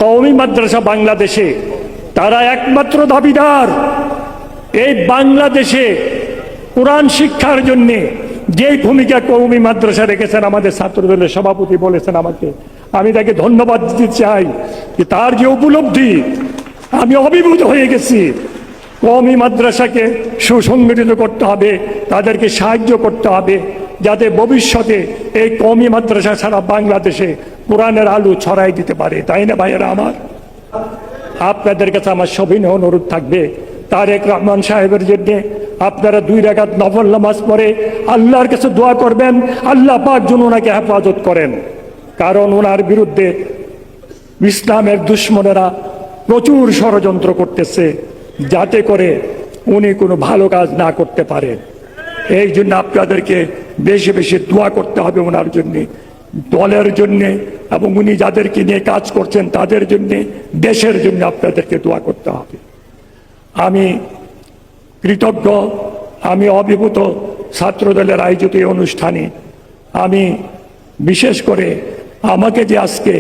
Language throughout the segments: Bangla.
কওমি মাদ্রাসা বাংলাদেশে, তারা একমাত্র দাবিদার এই বাংলাদেশে কোরআন শিক্ষার জন্য যেই ভূমিকা কওমি মাদ্রাসা রেখেছেন। আমাদের ছাত্রদলের সভাপতি বলেছেন আমাকে, আমি তাকে ধন্যবাদ দিতে চাই যে তার যে উপলব্ধি, আমি অভিভূত হয়ে গেছি। কওমি মাদ্রাসাকে সুসংগঠিত করতে হবে, তাদেরকে সাহায্য করতে হবে, যাতে ভবিষ্যতে এই কওমি মাদ্রাসা ছাড়া বাংলাদেশে কোরআনের আলো ছড়াই দিতে পারে। তাই না ভাইয়েরা আমার? আপনাদের কাছে আমার সবিনয় অনুরোধ থাকবে, তারেক রহমান সাহেবের জন্য আপনারা 2 রাকাত নফল নামাজ পড়ে আল্লাহর কাছে দোয়া করবেন, আল্লাহ পাক যেন ওনাকে হেফাজত করেন। কারণ ওনার বিরুদ্ধে ইসলামের দুশ্মনেরা প্রচুর ষড়যন্ত্র করতেছে, যাতে করে উনি কোনো ভালো কাজ না করতে পারেন। এই জন্য আপনাদেরকে বেশি বেশি দোয়া করতে হবে ওনার জন্যে, দলের জন্যে, এবং উনি যাদেরকে নিয়ে কাজ করছেন তাদের জন্যে, দেশের জন্য আপনাদেরকে দোয়া করতে হবে। আমি কৃতজ্ঞ, আমি অভিভূত ছাত্রদলের আয়োজিত এই অনুষ্ঠানে। আমি বিশেষ করে আমাকে যে আজকে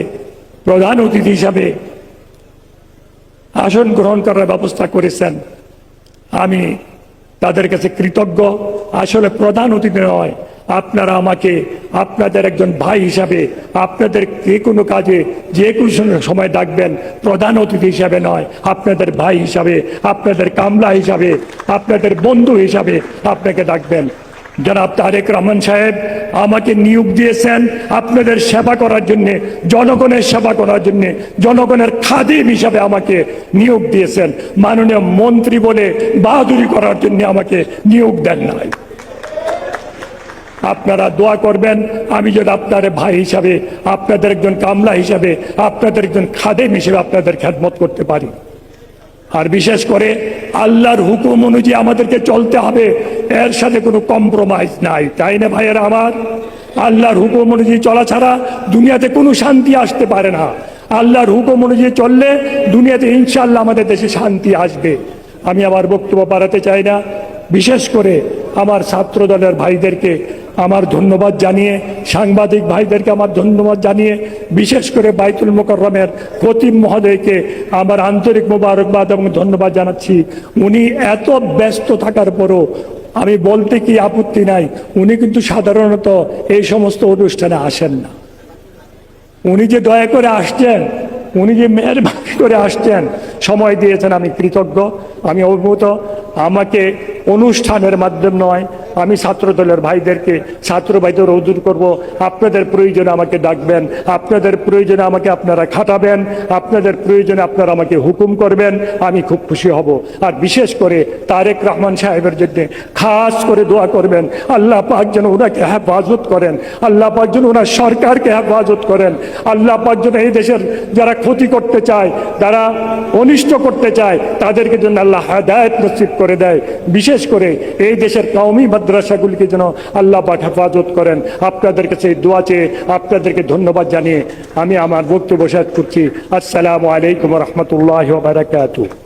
প্রধান অতিথি হিসাবে আসন গ্রহণ করার ব্যবস্থা করেছেন, আমি তাদের কাছে কৃতজ্ঞ। আসলে প্রধান অতিথি নয়, আপনারা আমাকে আপনাদের একজন ভাই হিসাবে, আপনাদের যে কোনো কাজে যে কোনো সময় ডাকবেন, প্রধান অতিথি হিসাবে নয়, আপনাদের ভাই হিসাবে, আপনাদের কামলা হিসাবে, আপনাদের বন্ধু হিসাবে আপনাকে ডাকবেন। জনাব তারেক রহমান সাহেব আমাকে নিয়োগ দিয়েছেন আপনাদের সেবা করার জন্য, জনগণের সেবা করার জন্য, জনগণের খাদিম হিসাবে আমাকে নিয়োগ দিয়েছেন। মাননীয় মন্ত্রী বলে বাহাদুরি করার জন্য আমাকে নিয়োগ দেন নাই। আপনারা দোয়া করবেন আমি যদি আপনার ভাই হিসাবে, আপনাদের একজন কামলা হিসাবে, আপনাদের একজন খাদেম হিসেবে আপনাদের খেদমত করতে পারি। আর বিশেষ করে আল্লাহর হুকুম অনুযায়ী আমাদেরকে চলতে হবে, এর সাথে কোনো কম্প্রোমাইজ নাই। তাই না ভাইয়েরা আমার? আল্লাহর হুকুম অনুযায়ী চলা ছাড়া দুনিয়াতে কোনো শান্তি আসতে পারে না। আল্লাহর হুকুম অনুযায়ী চললে দুনিয়াতে ইনশাআল্লাহ আমাদের দেশে শান্তি আসবে। আমি আমার বক্তব্য বাড়াতে চাই না। বিশেষ করে আমার ছাত্র দলের ভাইদেরকে আমার ধন্যবাদ জানিয়ে, সাংবাদিক ভাইদেরকে আমার ধন্যবাদ জানিয়ে, বিশেষ করে বাইতুল মোকাররমের খতিব মহোদয়কে আমার আন্তরিক মোবারকবাদ এবং ধন্যবাদ জানাচ্ছি। উনি এত ব্যস্ত থাকার পরও, আমি বলতে কি আপত্তি নাই, উনি কিন্তু সাধারণত এই সমস্ত অনুষ্ঠানে আসেন না। উনি যে দয়া করে আসছেন, উনি যে মেহরবানি করে আসছেন, সময় দিয়েছেন, আমি কৃতজ্ঞ, আমি অভিভূত। আমাকে অনুষ্ঠানের মাধ্যম নয়, আমি ছাত্রদলের ভাইদেরকে, ছাত্র ভাইদের অনুরোধ করব, আপনাদের প্রয়োজনে আমাকে ডাকবেন, আপনাদের প্রয়োজনে আমাকে আপনারা খাটাবেন, আপনাদের প্রয়োজনে আপনারা আমাকে হুকুম করবেন, আমি খুব খুশি হব। আর বিশেষ করে তারেক রহমান সাহেবের জন্য খাস করে দোয়া করবেন, আল্লাহ পাক যেন ওনাকে হেফাজত করেন, আল্লাহ পাক যেন ওনার সরকারকে হেফাজত করেন, আল্লাহ পাক যেন এই দেশের যারা ক্ষতি করতে চায়, যারা অনিষ্ট করতে চায়, তাদেরকে যেন আল্লাহ হেদায়েত নসিব করে দেয়। বিশেষ করে এই দেশের কওমি মাদ্রাসাগুলিকে যেন আল্লাহ পাক হেফাজত করেন। আপনাদের কাছে দোয়া চেয়ে আপনাদেরকে ধন্যবাদ জানিয়ে আমি আমার বক্তব্য শেষ করছি। আসসালামু আলাইকুম ওয়া রাহমাতুল্লাহি ওয়া বারাকাতুহু।